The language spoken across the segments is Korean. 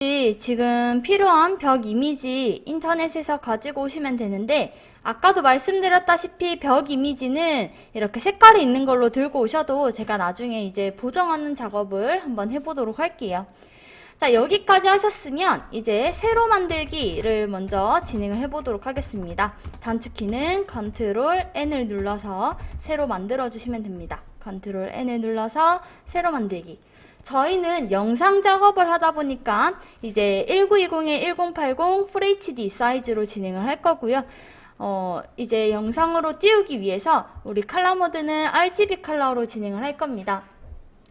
지금 필요한 벽 이미지 인터넷에서 가지고 오시면 되는데, 아까도 말씀드렸다시피 벽 이미지는 이렇게 색깔이 있는 걸로 들고 오셔도 제가 나중에 이제 보정하는 작업을 한번 해보도록 할게요. 자, 여기까지 하셨으면 이제 새로 만들기를 먼저 진행을 해보도록 하겠습니다. 단축키는 컨트롤 N을 눌러서 새로 만들어 주시면 됩니다. 컨트롤 N을 눌러서 새로 만들기. 저희는 영상 작업을 하다 보니까 이제 1920에 1080 FHD 사이즈로 진행을 할 거고요. 이제 영상으로 띄우기 위해서 우리 컬러 모드는 RGB 컬러로 진행을 할 겁니다.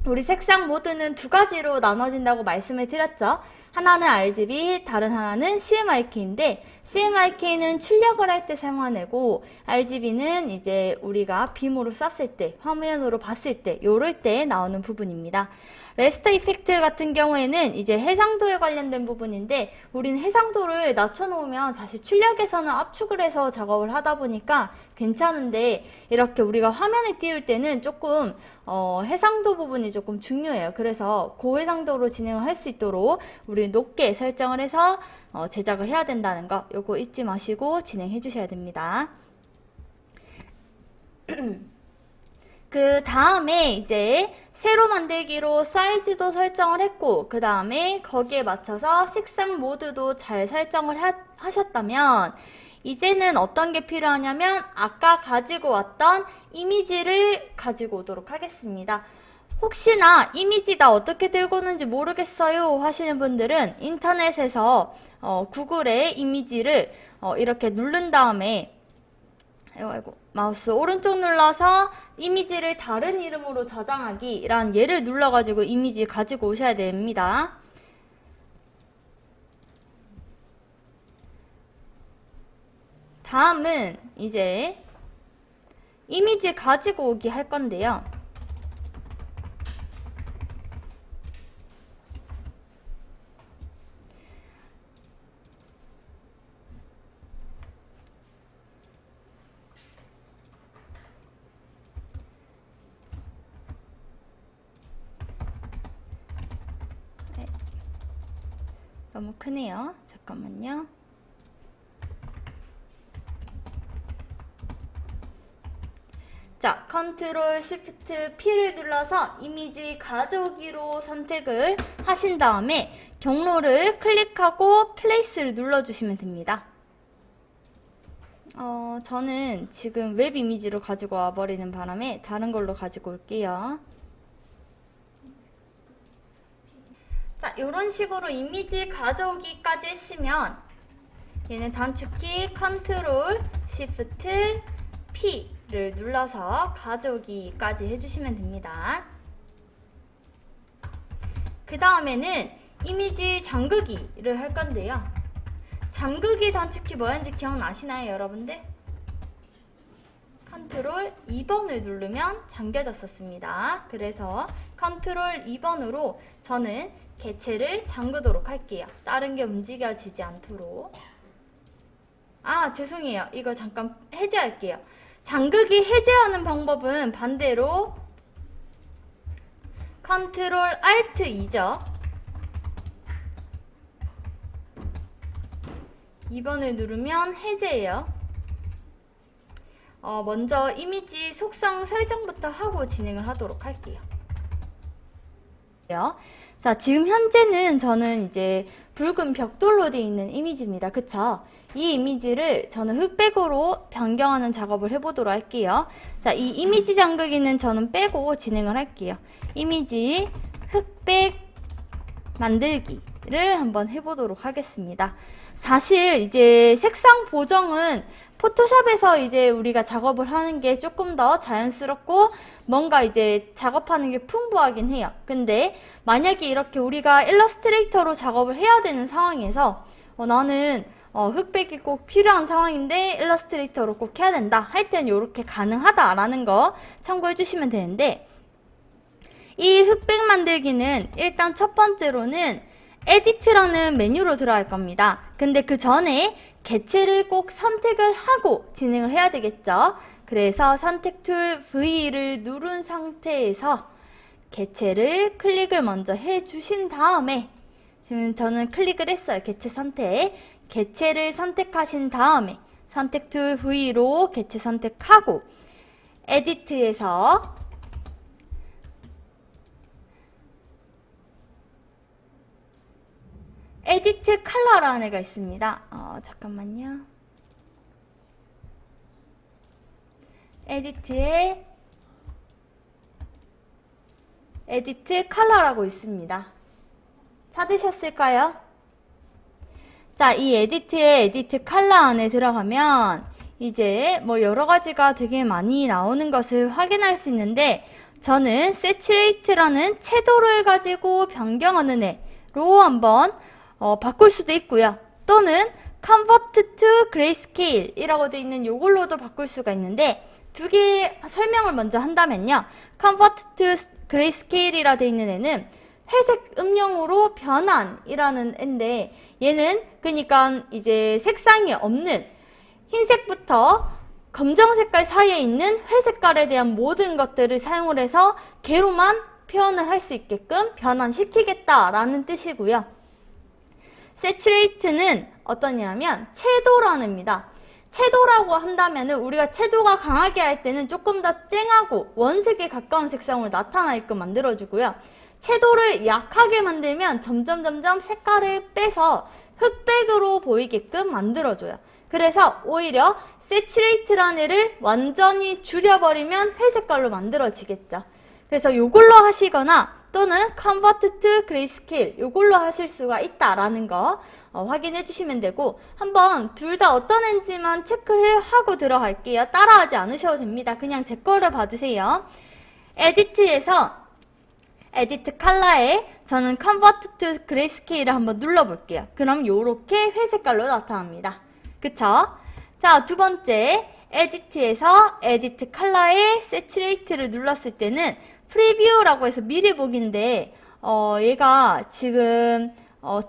우리 색상 모드는 두 가지로 나눠진다고 말씀을 드렸죠. 하나는 RGB, 다른 하나는 CMYK인데, CMYK는 출력을 할 때 사용하는 애고, RGB는 이제 우리가 빔으로 쐈을 때, 화면으로 봤을 때, 요럴 때 나오는 부분입니다. 레스터 이펙트 같은 경우에는 이제 해상도에 관련된 부분인데, 우리는 해상도를 낮춰놓으면 사실 출력에서는 압축을 해서 작업을 하다 보니까 괜찮은데, 이렇게 우리가 화면에 띄울 때는 조금 해상도 부분이 조금 중요해요. 그래서 고해상도로 진행을 할 수 있도록 우리 높게 설정을 해서 제작을 해야 된다는 거, 요거 잊지 마시고 진행해 주셔야 됩니다. 그 다음에 이제 새로 만들기로 사이즈도 설정을 했고, 그 다음에 거기에 맞춰서 색상 모드도 잘 설정을 하셨다면, 이제는 어떤 게 필요하냐면 아까 가지고 왔던 이미지를 가지고 오도록 하겠습니다. 혹시나 이미지 나 어떻게 들고 오는지 모르겠어요 하시는 분들은 인터넷에서 구글에 이미지를 이렇게 누른 다음에 마우스 오른쪽 눌러서 이미지를 다른 이름으로 저장하기 란 얘를 눌러가지고 이미지 가지고 오셔야 됩니다. 다음은 이제 이미지 가지고 오기 할 건데요. 너무 크네요. 잠깐만요. 자, 컨트롤 시프트 P를 눌러서 이미지 가져오기로 선택을 하신 다음에 경로를 클릭하고 플레이스를 눌러주시면 됩니다. 저는 지금 웹 이미지로 가지고 와버리는 바람에 다른 걸로 가지고 올게요. 자, 이런 식으로 이미지 가져오기까지 했으면 얘는 단축키 컨트롤 시프트 P를 눌러서 가져오기까지 해주시면 됩니다. 그 다음에는 이미지 잠그기를 할 건데요. 잠그기 단축키 뭐였는지 기억나시나요, 여러분들? 컨트롤 2번을 누르면 잠겨졌었습니다. 그래서 컨트롤 2번으로 저는 개체를 잠그도록 할게요. 다른 게 움직여지지 않도록. 죄송해요. 이거 잠깐 해제할게요. 잠그기 해제하는 방법은 반대로 컨트롤 알트 2죠. 2번을 누르면 해제예요. 먼저 이미지 속성 설정부터 하고 진행을 하도록 할게요. 자, 지금 현재는 저는 이제 붉은 벽돌로 되어 있는 이미지입니다. 그쵸? 이 이미지를 저는 흑백으로 변경하는 작업을 해보도록 할게요. 자, 이 이미지 잠그기는 저는 빼고 진행을 할게요. 이미지 흑백 만들기를 한번 해보도록 하겠습니다. 사실 이제 색상 보정은 포토샵에서 이제 우리가 작업을 하는 게 조금 더 자연스럽고 뭔가 이제 작업하는 게 풍부하긴 해요. 근데 만약에 이렇게 우리가 일러스트레이터로 작업을 해야 되는 상황에서 나는 흑백이 꼭 필요한 상황인데 일러스트레이터로 꼭 해야 된다 할 때는 이렇게 가능하다라는 거 참고해 주시면 되는데, 이 흑백 만들기는 일단 첫 번째로는 에디트라는 메뉴로 들어갈 겁니다. 근데 그 전에 개체를 꼭 선택을 하고 진행을 해야 되겠죠. 그래서 선택 툴 V를 누른 상태에서 개체를 클릭을 먼저 해 주신 다음에 지금 저는 클릭을 했어요. 개체 선택. 개체를 선택하신 다음에 선택 툴 V로 개체 선택하고 에디트에서 에디트 컬러라는 애가 있습니다. 잠깐만요. 에디트에 에디트 컬러라고 있습니다. 찾으셨을까요? 자, 이 에디트의 에디트 컬러 안에 들어가면 이제 뭐 여러 가지가 되게 많이 나오는 것을 확인할 수 있는데 저는 Saturate라는 채도를 가지고 변경하는 애로 한번 바꿀 수도 있고요. 또는 Convert to Grayscale 이라고 되어 있는 요걸로도 바꿀 수가 있는데 두 개 설명을 먼저 한다면요. Convert to Grayscale 이라 되어 있는 애는 회색 음영으로 변환이라는 애인데 얘는 그러니까 이제 색상이 없는 흰색부터 검정 색깔 사이에 있는 회색깔에 대한 모든 것들을 사용을 해서 개로만 표현을 할 수 있게끔 변환시키겠다라는 뜻이고요. Saturate는 어떠냐면 채도라는 애입니다. 채도라고 한다면은 우리가 채도가 강하게 할 때는 조금 더 쨍하고 원색에 가까운 색상으로 나타나게끔 만들어주고요. 채도를 약하게 만들면 점점 색깔을 빼서 흑백으로 보이게끔 만들어줘요. 그래서 오히려 Saturate라는 애를 완전히 줄여버리면 회색깔로 만들어지겠죠. 그래서 요걸로 하시거나 또는 Convert to Grayscale 요걸로 하실 수가 있다라는 거 확인해 주시면 되고 한번 둘 다 어떤 애인지만 체크하고 들어갈게요. 따라하지 않으셔도 됩니다. 그냥 제 거를 봐주세요. 에디트에서 에디트 컬러에 저는 Convert to Grayscale을 한번 눌러볼게요. 그럼 요렇게 회색깔로 나타납니다. 그쵸? 자, 두 번째 에디트에서 에디트 컬러에 Saturate를 눌렀을 때는 프리뷰라고 해서 미리 보기인데 얘가 지금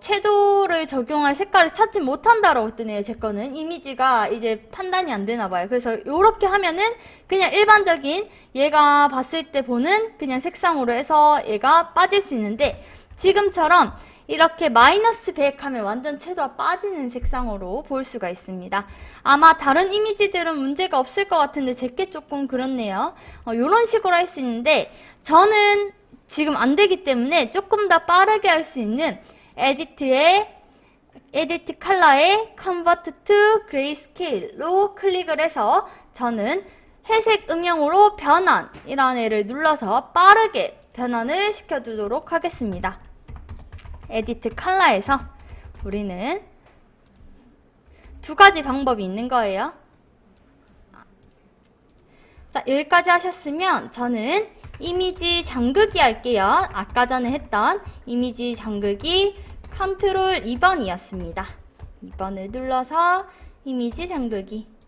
채도를 적용할 색깔을 찾지 못한다라고 뜨네요. 제 거는 이미지가 이제 판단이 안 되나 봐요. 그래서 이렇게 하면은 그냥 일반적인 얘가 봤을 때 보는 그냥 색상으로 해서 얘가 빠질 수 있는데 지금처럼 이렇게 마이너스 100 하면 완전 채도가 빠지는 색상으로 볼 수가 있습니다. 아마 다른 이미지들은 문제가 없을 것 같은데 제게 조금 그렇네요. 이런 식으로 할 수 있는데 저는 지금 안 되기 때문에 조금 더 빠르게 할 수 있는 에디트 컬러에 Convert to Grayscale로 클릭을 해서 저는 회색 음영으로 변환이라는 애를 눌러서 빠르게 변환을 시켜두도록 하겠습니다. 에디트 컬러에서 우리는 두 가지 방법이 있는 거예요. 자, 여기까지 하셨으면 저는 이미지 잠그기 할게요. 아까 전에 했던 이미지 잠그기 컨트롤 2번이었습니다. 2번을 눌러서 이미지 잠그기.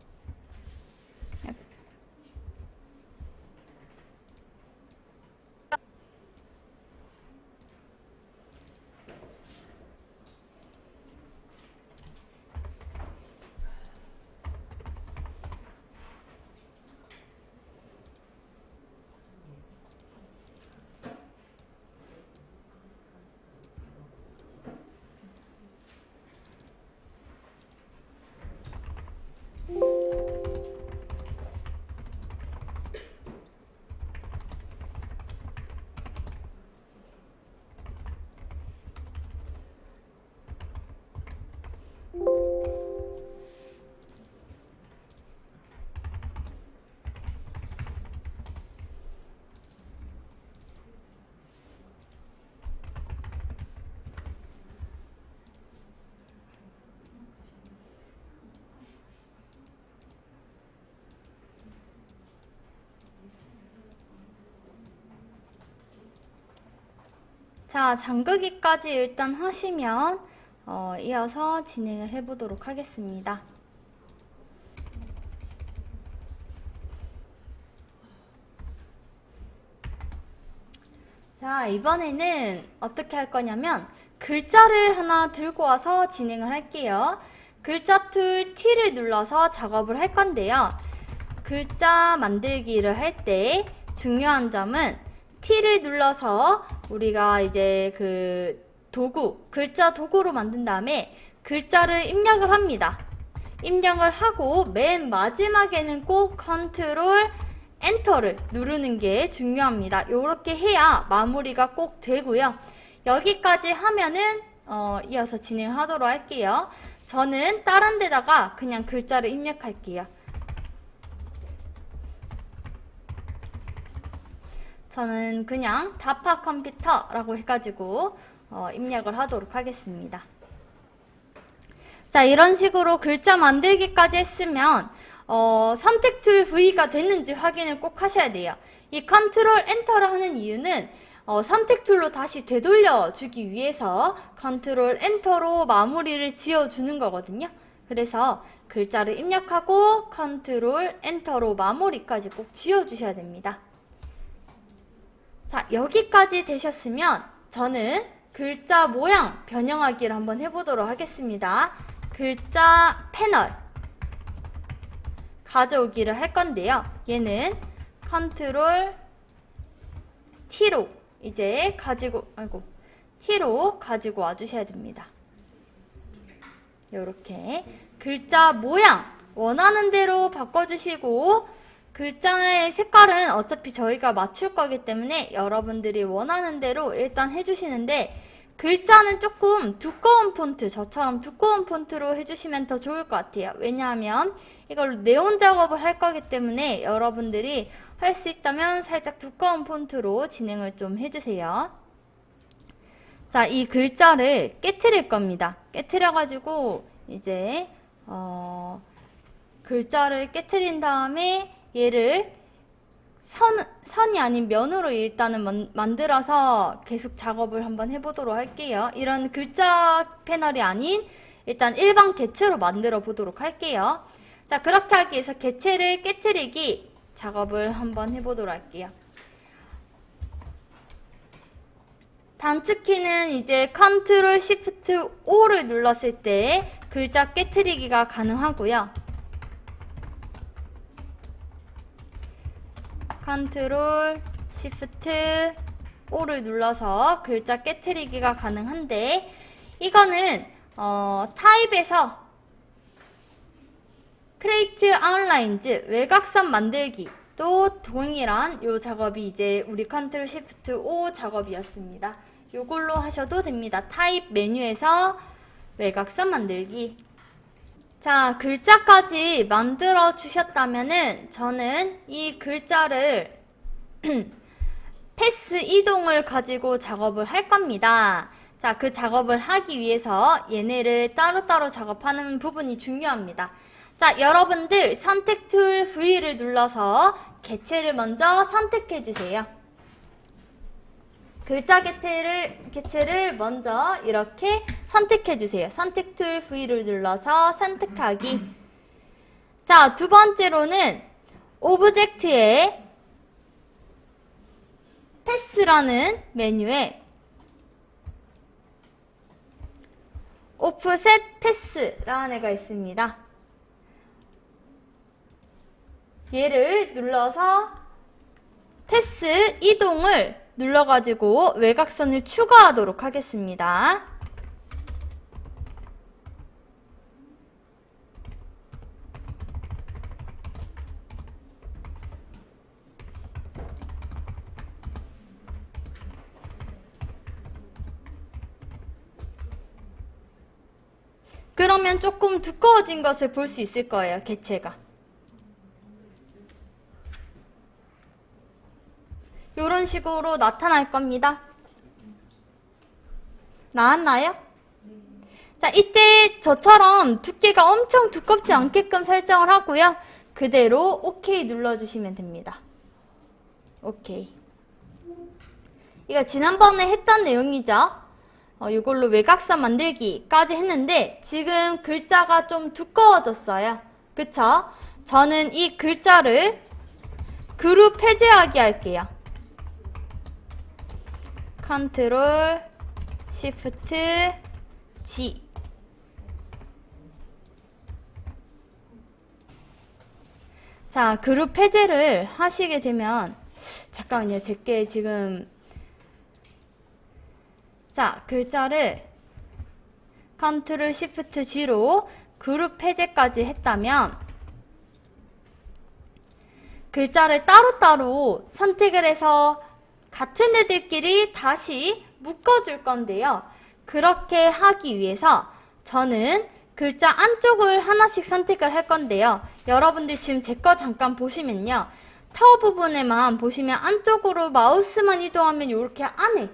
자, 잠그기까지 일단 하시면 이어서 진행을 해보도록 하겠습니다. 자, 이번에는 어떻게 할 거냐면 글자를 하나 들고 와서 진행을 할게요. 글자 툴 T를 눌러서 작업을 할 건데요. 글자 만들기를 할 때 중요한 점은 T를 눌러서 우리가 이제 그 도구, 글자 도구로 만든 다음에 글자를 입력을 합니다. 입력을 하고 맨 마지막에는 꼭 컨트롤 엔터를 누르는 게 중요합니다. 이렇게 해야 마무리가 꼭 되고요. 여기까지 하면은 이어서 진행하도록 할게요. 저는 다른 데다가 그냥 글자를 입력할게요. 저는 그냥 다파 컴퓨터라고 해가지고 입력을 하도록 하겠습니다. 자, 이런 식으로 글자 만들기까지 했으면 선택 툴 V가 됐는지 확인을 꼭 하셔야 돼요. 이 컨트롤 엔터를 하는 이유는 선택 툴로 다시 되돌려 주기 위해서 컨트롤 엔터로 마무리를 지어 주는 거거든요. 그래서 글자를 입력하고 컨트롤 엔터로 마무리까지 꼭 지어 주셔야 됩니다. 자, 여기까지 되셨으면 저는 글자 모양 변형하기를 한번 해보도록 하겠습니다. 글자 패널 가져오기를 할 건데요. 얘는 컨트롤 T로 이제 T로 가지고 와주셔야 됩니다. 요렇게 글자 모양 원하는 대로 바꿔주시고, 글자의 색깔은 어차피 저희가 맞출 거기 때문에 여러분들이 원하는 대로 일단 해주시는데, 글자는 조금 두꺼운 폰트, 저처럼 두꺼운 폰트로 해주시면 더 좋을 것 같아요. 왜냐하면 이걸로 네온 작업을 할 거기 때문에 여러분들이 할 수 있다면 살짝 두꺼운 폰트로 진행을 좀 해주세요. 자, 이 글자를 깨트릴 겁니다. 깨트려가지고 이제 글자를 깨트린 다음에 얘를 선이 아닌 면으로 일단은 만들어서 계속 작업을 한번 해보도록 할게요. 이런 글자 패널이 아닌 일단 일반 개체로 만들어 보도록 할게요. 자, 그렇게 하기 위해서 개체를 깨트리기 작업을 한번 해보도록 할게요. 단축키는 이제 컨트롤 시프트 O를 눌렀을 때 글자 깨트리기가 가능하고요. 컨트롤 시프트 O를 눌러서 글자 깨트리기가 가능한데, 이거는 타입에서 크리에이트 아웃라인즈 외곽선 만들기 또 동일한 요 작업이 이제 우리 컨트롤 시프트 O 작업이었습니다. 요걸로 하셔도 됩니다. 타입 메뉴에서 외곽선 만들기. 자, 글자까지 만들어 주셨다면은 저는 이 글자를 패스 이동을 가지고 작업을 할 겁니다. 자, 그 작업을 하기 위해서 얘네를 따로따로 작업하는 부분이 중요합니다. 자, 여러분들 선택 툴 V를 눌러서 개체를 먼저 선택해 주세요. 글자 개체를 먼저 이렇게 선택해 주세요. 선택 툴 V를 눌러서 선택하기. 자, 두 번째로는 오브젝트의 패스라는 메뉴에 오프셋 패스라는 애가 있습니다. 얘를 눌러서 패스 이동을 눌러가지고 외곽선을 추가하도록 하겠습니다. 그러면 조금 두꺼워진 것을 볼 수 있을 거예요, 개체가. 이런 식으로 나타날 겁니다. 나왔나요? 자, 이때 저처럼 두께가 엄청 두껍지 않게끔 설정을 하고요. 그대로 OK 눌러주시면 됩니다. OK. 이거 지난번에 했던 내용이죠. 이걸로 외곽선 만들기까지 했는데 지금 글자가 좀 두꺼워졌어요. 그쵸? 저는 이 글자를 그룹 해제하기 할게요. 컨트롤 시프트 G. 자, 그룹 해제를 하시게 되면, 잠깐만요, 제게 지금, 자, 글자를 컨트롤 시프트 G로 그룹 해제까지 했다면 글자를 따로따로 선택을 해서 같은 애들끼리 다시 묶어줄 건데요. 그렇게 하기 위해서 저는 글자 안쪽을 하나씩 선택을 할 건데요. 여러분들 지금 제 거 잠깐 보시면요. 타워 부분에만 보시면 안쪽으로 마우스만 이동하면 이렇게 안에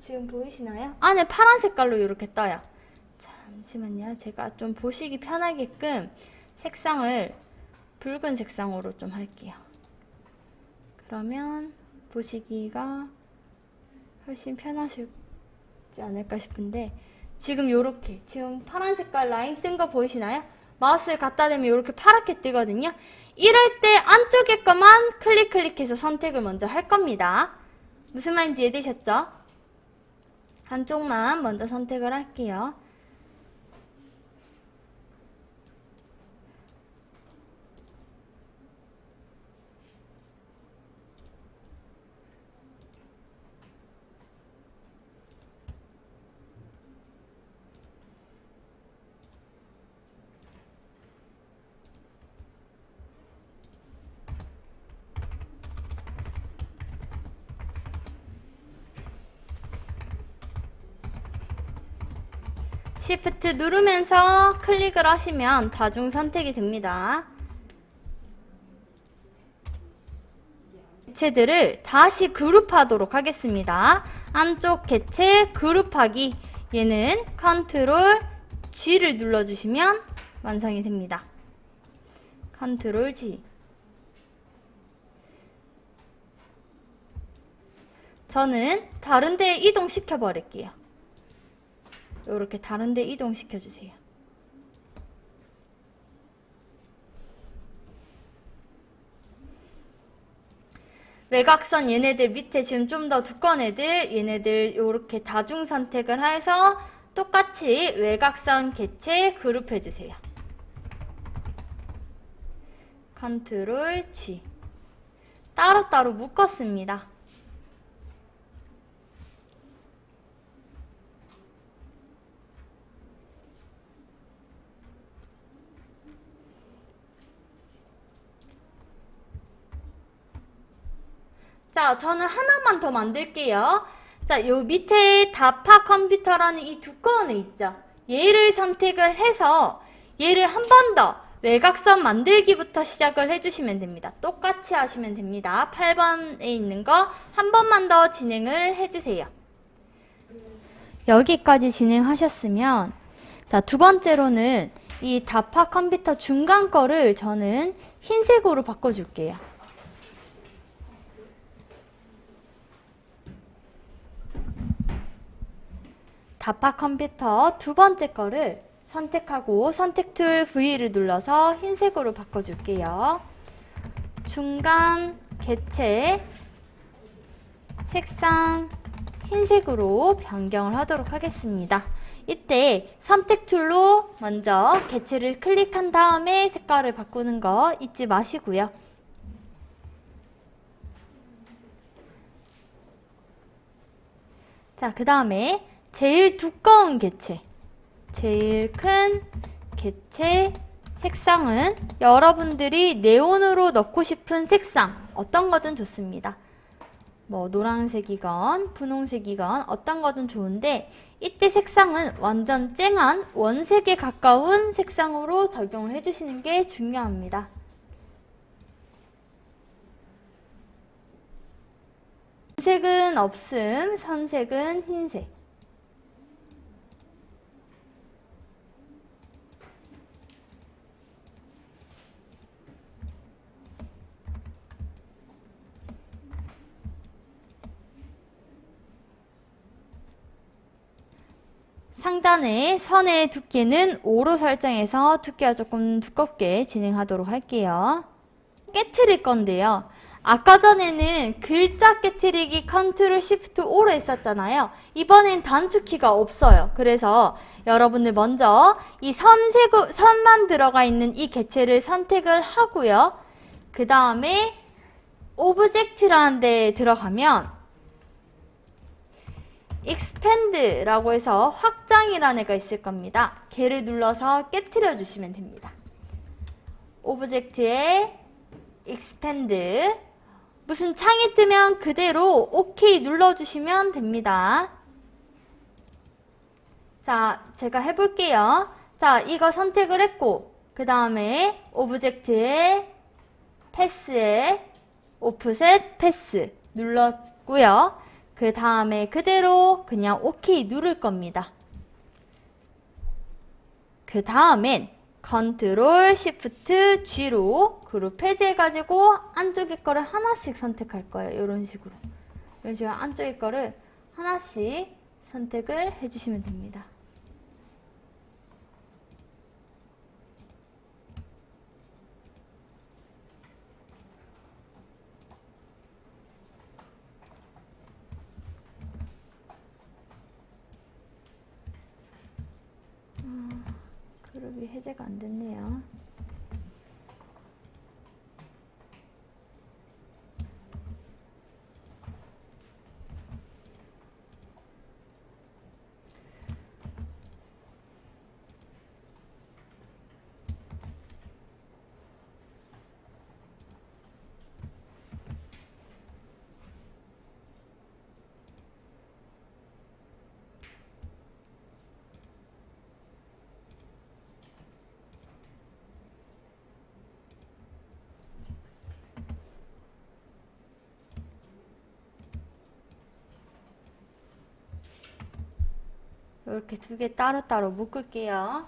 지금 보이시나요? 안에 파란 색깔로 이렇게 떠요. 잠시만요. 제가 좀 보시기 편하게끔 색상을 붉은 색상으로 좀 할게요. 그러면 보시기가 훨씬 편하실지 않을까 싶은데 지금 요렇게 지금 파란 색깔 라인 뜬 거 보이시나요? 마우스를 갖다 대면 이렇게 파랗게 뜨거든요. 이럴 때 안쪽에 거만 클릭해서 선택을 먼저 할 겁니다. 무슨 말인지 이해되셨죠? 한쪽만 먼저 선택을 할게요. Shift 누르면서 클릭을 하시면 다중 선택이 됩니다. 개체들을 다시 그룹하도록 하겠습니다. 안쪽 개체 그룹하기. 얘는 컨트롤 G를 눌러주시면 완성이 됩니다. 컨트롤 G. 저는 다른 데에 이동시켜 버릴게요. 이렇게 다른 데 이동시켜 주세요. 외곽선 얘네들 밑에 지금 좀 더 두꺼운 애들 얘네들 이렇게 다중 선택을 해서 똑같이 외곽선 개체 그룹해 주세요. 컨트롤 G. 따로따로 묶었습니다. 자, 저는 하나만 더 만들게요. 자, 요 밑에 다파 컴퓨터라는 이 두꺼운 애 있죠? 얘를 선택을 해서 얘를 한 번 더 외곽선 만들기부터 시작을 해주시면 됩니다. 똑같이 하시면 됩니다. 8번에 있는 거 한 번만 더 진행을 해주세요. 여기까지 진행하셨으면 자, 두 번째로는 이 다파 컴퓨터 중간 거를 저는 흰색으로 바꿔줄게요. 다파 컴퓨터 두 번째 거를 선택하고 선택 툴 V를 눌러서 흰색으로 바꿔줄게요. 중간 개체 색상 흰색으로 변경을 하도록 하겠습니다. 이때 선택 툴로 먼저 개체를 클릭한 다음에 색깔을 바꾸는 거 잊지 마시고요. 자, 그 다음에 제일 두꺼운 개체, 제일 큰 개체 색상은 여러분들이 네온으로 넣고 싶은 색상 어떤 거든 좋습니다. 뭐 노란색이건 분홍색이건 어떤 거든 좋은데 이때 색상은 완전 쨍한 원색에 가까운 색상으로 적용을 해주시는 게 중요합니다. 선색은 없음, 선색은 흰색. 상단의 선의 두께는 5로 설정해서 두께가 조금 두껍게 진행하도록 할게요. 깨트릴 건데요. 아까 전에는 글자 깨트리기 컨트롤 시프트 5로 했었잖아요. 이번엔 단축키가 없어요. 그래서 여러분들 먼저 이 선만 들어가 있는 이 개체를 선택을 하고요. 그 다음에 오브젝트라는 데 들어가면 expand라고 해서 확장이라는 애가 있을 겁니다. 걔를 눌러서 깨트려 주시면 됩니다. 오브젝트에 expand, 무슨 창이 뜨면 그대로 OK 눌러주시면 됩니다. 자, 제가 해볼게요. 자, 이거 선택을 했고, 그 다음에 오브젝트에 패스에 오프셋 패스 눌렀고요. 그 다음에 그대로 그냥 OK 누를 겁니다. 그 다음엔 컨트롤 시프트 G로 그룹 해제해가지고 안쪽에 거를 하나씩 선택할 거예요. 이런 식으로. 이런 식으로 안쪽에 거를 하나씩 선택을 해주시면 됩니다. 그룹이 해제가 안 됐네요. 이렇게 두 개 따로따로 묶을게요.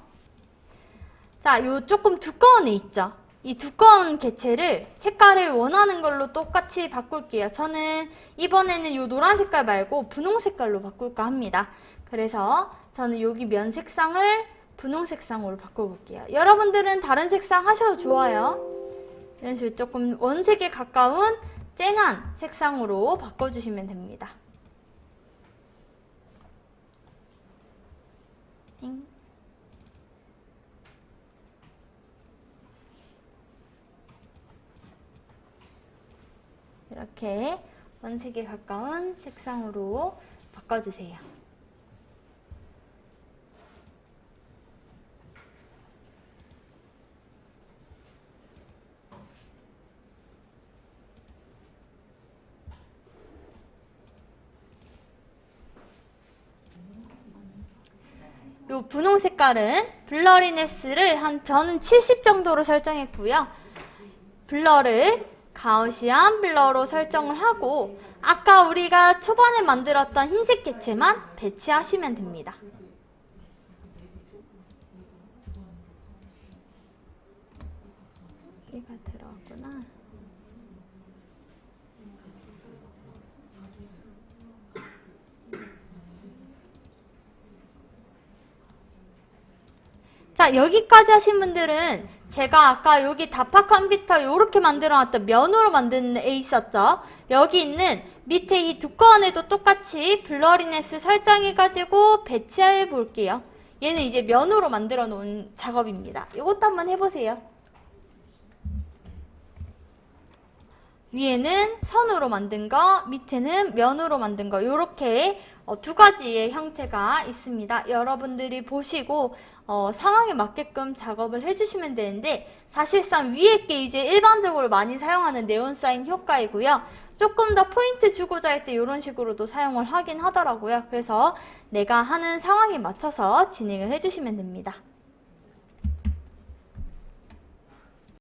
자, 요 조금 두꺼운 애 있죠? 이 두꺼운 개체를 색깔을 원하는 걸로 똑같이 바꿀게요. 저는 이번에는 요 노란 색깔 말고 분홍 색깔로 바꿀까 합니다. 그래서 저는 여기 면 색상을 분홍 색상으로 바꿔볼게요. 여러분들은 다른 색상 하셔도 좋아요. 이런 식으로 조금 원색에 가까운 쨍한 색상으로 바꿔주시면 됩니다. 이렇게 원색에 가까운 색상으로 바꿔주세요. 요 분홍 색깔은 블러리네스를 저는 70 정도로 설정했고요. 블러를 가우시안 블러로 설정을 하고 아까 우리가 초반에 만들었던 흰색 개체만 배치하시면 됩니다. 여기가 들어갔구나. 자, 여기까지 하신 분들은 제가 아까 여기 다파 컴퓨터 요렇게 만들어놨던 면으로 만든 애 있었죠? 여기 있는 밑에 이 두꺼운 애도 똑같이 블러리네스 설정해가지고 배치해 볼게요. 얘는 이제 면으로 만들어 놓은 작업입니다. 이것도 한번 해보세요. 위에는 선으로 만든 거, 밑에는 면으로 만든 거, 요렇게 두 가지의 형태가 있습니다. 여러분들이 보시고 상황에 맞게끔 작업을 해주시면 되는데, 사실상 위에 게 이제 일반적으로 많이 사용하는 네온사인 효과이고요. 조금 더 포인트 주고자 할 때 이런 식으로도 사용을 하긴 하더라고요. 그래서 내가 하는 상황에 맞춰서 진행을 해주시면 됩니다.